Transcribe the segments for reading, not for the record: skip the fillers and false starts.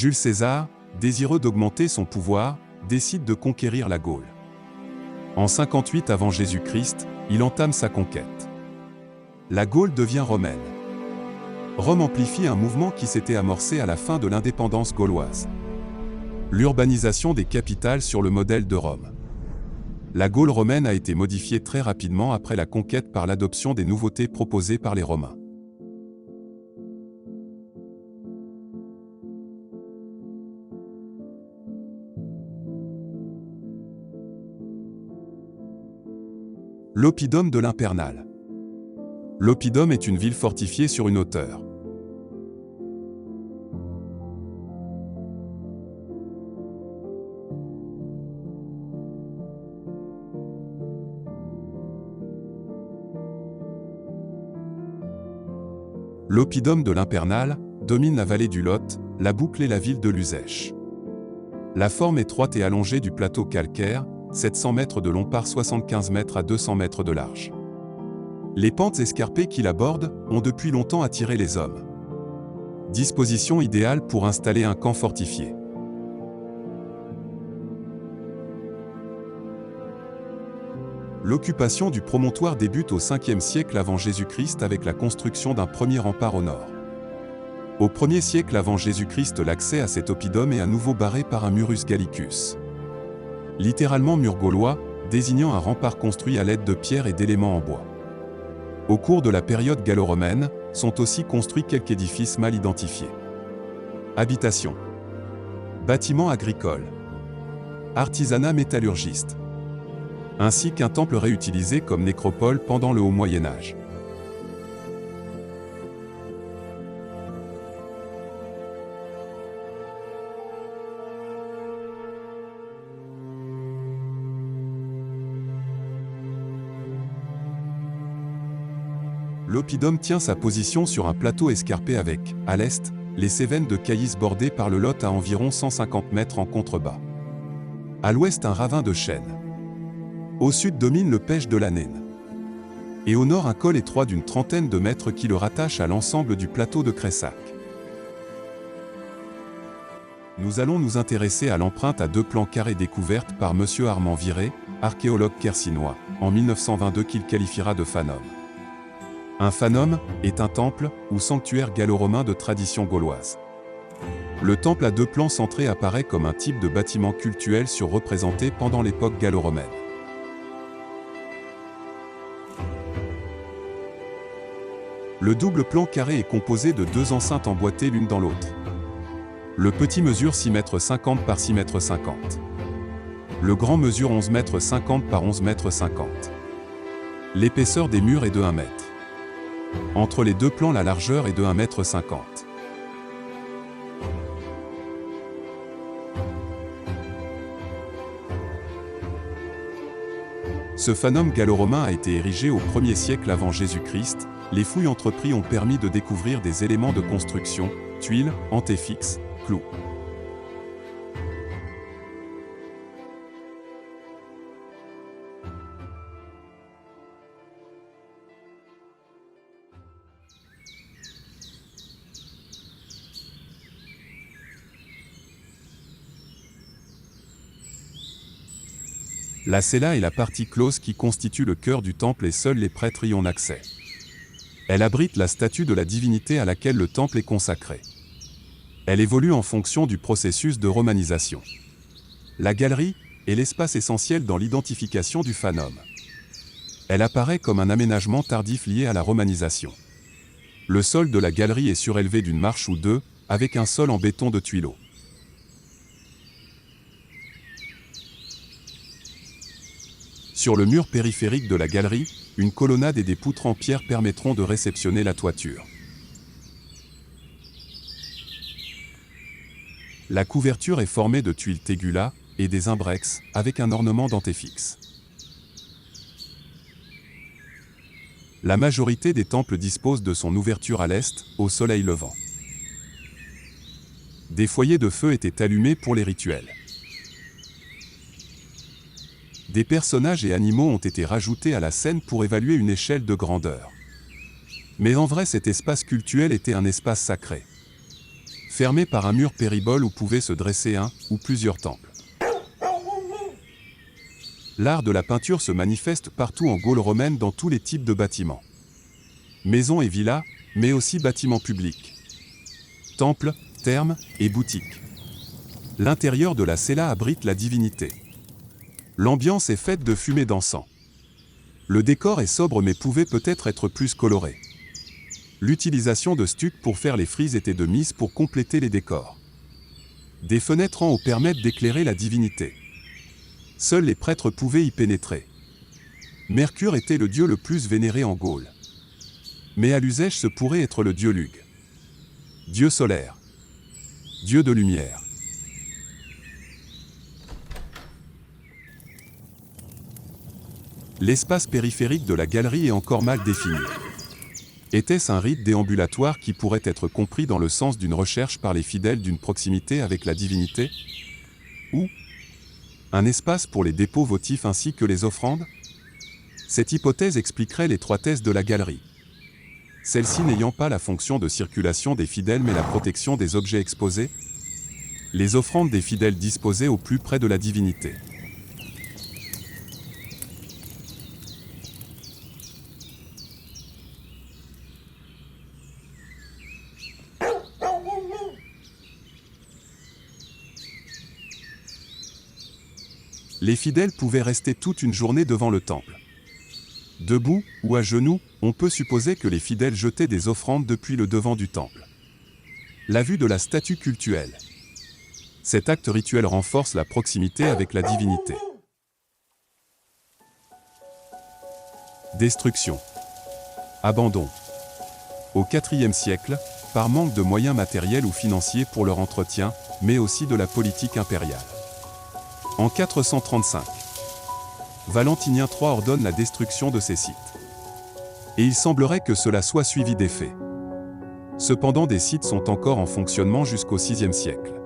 Jules César, désireux d'augmenter son pouvoir, décide de conquérir la Gaule. En 58 avant Jésus-Christ, il entame sa conquête. La Gaule devient romaine. Rome amplifie un mouvement qui s'était amorcé à la fin de l'indépendance gauloise. L'urbanisation des capitales sur le modèle de Rome. La Gaule romaine a été modifiée très rapidement après la conquête par l'adoption des nouveautés proposées par les Romains. L'oppidum de l'Impernale. L'oppidum est une ville fortifiée sur une hauteur. L'oppidum de l'Impernale domine la vallée du Lot, la boucle et la ville de Luzèche. La forme étroite et allongée du plateau calcaire, 700 mètres de long par 75 mètres à 200 mètres de large. Les pentes escarpées qui l'abordent ont depuis longtemps attiré les hommes. Disposition idéale pour installer un camp fortifié. L'occupation du promontoire débute au 5e siècle avant Jésus-Christ avec la construction d'un premier rempart au nord. Au 1er siècle avant Jésus-Christ, l'accès à cet oppidum est à nouveau barré par un murus gallicus. Littéralement mur gaulois, désignant un rempart construit à l'aide de pierres et d'éléments en bois. Au cours de la période gallo-romaine, sont aussi construits quelques édifices mal identifiés. Habitation. Bâtiments agricoles. Artisanat métallurgiste. Ainsi qu'un temple réutilisé comme nécropole pendant le Haut Moyen Âge. L'oppidum tient sa position sur un plateau escarpé avec, à l'est, les Cévennes de Caïs bordées par le Lot à environ 150 mètres en contrebas. À l'ouest, un ravin de chênes. Au sud domine le Pech de la Naine. Et au nord, un col étroit d'une trentaine de mètres qui le rattache à l'ensemble du plateau de Cressac. Nous allons nous intéresser à l'empreinte à 2 plans carrés découverte par M. Armand Viré, archéologue quercinois, en 1922 qu'il qualifiera de fanum. Un fanum est un temple ou sanctuaire gallo-romain de tradition gauloise. Le temple à 2 plans centrés apparaît comme un type de bâtiment cultuel surreprésenté pendant l'époque gallo-romaine. Le double plan carré est composé de 2 enceintes emboîtées l'une dans l'autre. Le petit mesure 6,50 m par 6,50 m. Le grand mesure 11,50 m par 11,50 m. L'épaisseur des murs est de 1 m. Entre les 2 plans, la largeur est de 1,50 m. Ce fanum gallo-romain a été érigé au 1er siècle avant Jésus-Christ. Les fouilles entreprises ont permis de découvrir des éléments de construction, tuiles, antéfixes, clous. La cella est la partie close qui constitue le cœur du temple et seuls les prêtres y ont accès. Elle abrite la statue de la divinité à laquelle le temple est consacré. Elle évolue en fonction du processus de romanisation. La galerie est l'espace essentiel dans l'identification du fanum. Elle apparaît comme un aménagement tardif lié à la romanisation. Le sol de la galerie est surélevé d'une marche ou deux, avec un sol en béton de tuileaux. Sur le mur périphérique de la galerie, une colonnade et des poutres en pierre permettront de réceptionner la toiture. La couverture est formée de tuiles tégula et des imbrex, avec un ornement d'antéfixes. La majorité des temples disposent de son ouverture à l'est, au soleil levant. Des foyers de feu étaient allumés pour les rituels. Des personnages et animaux ont été rajoutés à la scène pour évaluer une échelle de grandeur. Mais en vrai, cet espace cultuel était un espace sacré. fermé par un mur péribole où pouvaient se dresser un ou plusieurs temples. L'art de la peinture se manifeste partout en Gaule romaine dans tous les types de bâtiments. Maisons et villas, mais aussi bâtiments publics. Temples, thermes et boutiques. L'intérieur de la cella abrite la divinité. L'ambiance est faite de fumée d'encens. Le décor est sobre mais pouvait peut-être être plus coloré. L'utilisation de stuc pour faire les frises était de mise pour compléter les décors. Des fenêtres en haut permettent d'éclairer la divinité. Seuls les prêtres pouvaient y pénétrer. Mercure était le dieu le plus vénéré en Gaule. Mais à l'usage ce pourrait être le dieu Lug. Dieu solaire. Dieu de lumière. L'espace périphérique de la galerie est encore mal défini. Était-ce un rite déambulatoire qui pourrait être compris dans le sens d'une recherche par les fidèles d'une proximité avec la divinité? Ou un espace pour les dépôts votifs ainsi que les offrandes? Cette hypothèse expliquerait l'étroitesse de la galerie. Celle-ci n'ayant pas la fonction de circulation des fidèles mais la protection des objets exposés. Les offrandes des fidèles disposées au plus près de la divinité. Les fidèles pouvaient rester toute une journée devant le temple. Debout ou à genoux, on peut supposer que les fidèles jetaient des offrandes depuis le devant du temple. La vue de la statue cultuelle. Cet acte rituel renforce la proximité avec la divinité. Destruction. Abandon. Au IVe siècle, par manque de moyens matériels ou financiers pour leur entretien, mais aussi de la politique impériale. En 435, Valentinien III ordonne la destruction de ces sites. Et il semblerait que cela soit suivi d'effet. Cependant, des sites sont encore en fonctionnement jusqu'au VIe siècle.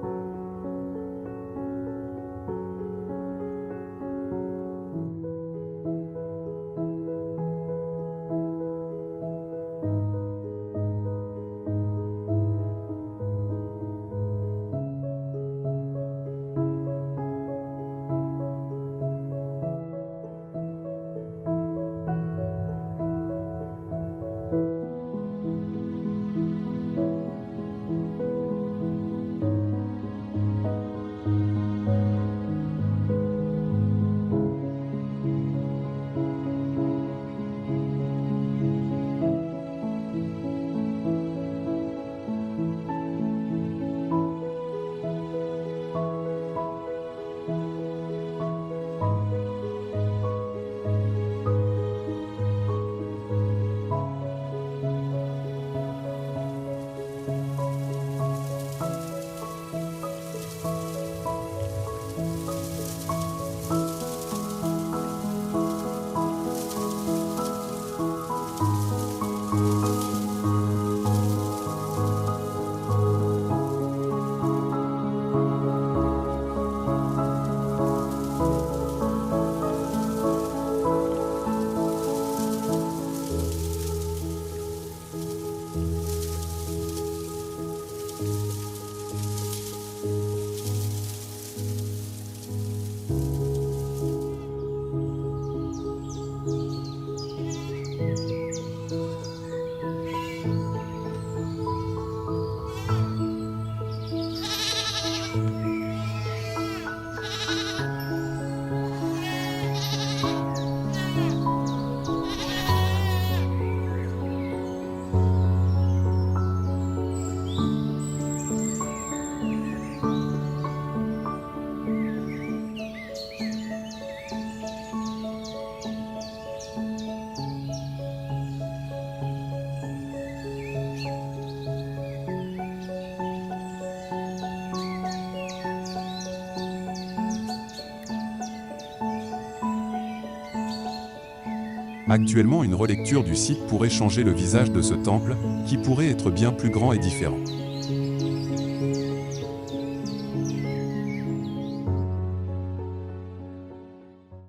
Actuellement, une relecture du site pourrait changer le visage de ce temple, qui pourrait être bien plus grand et différent.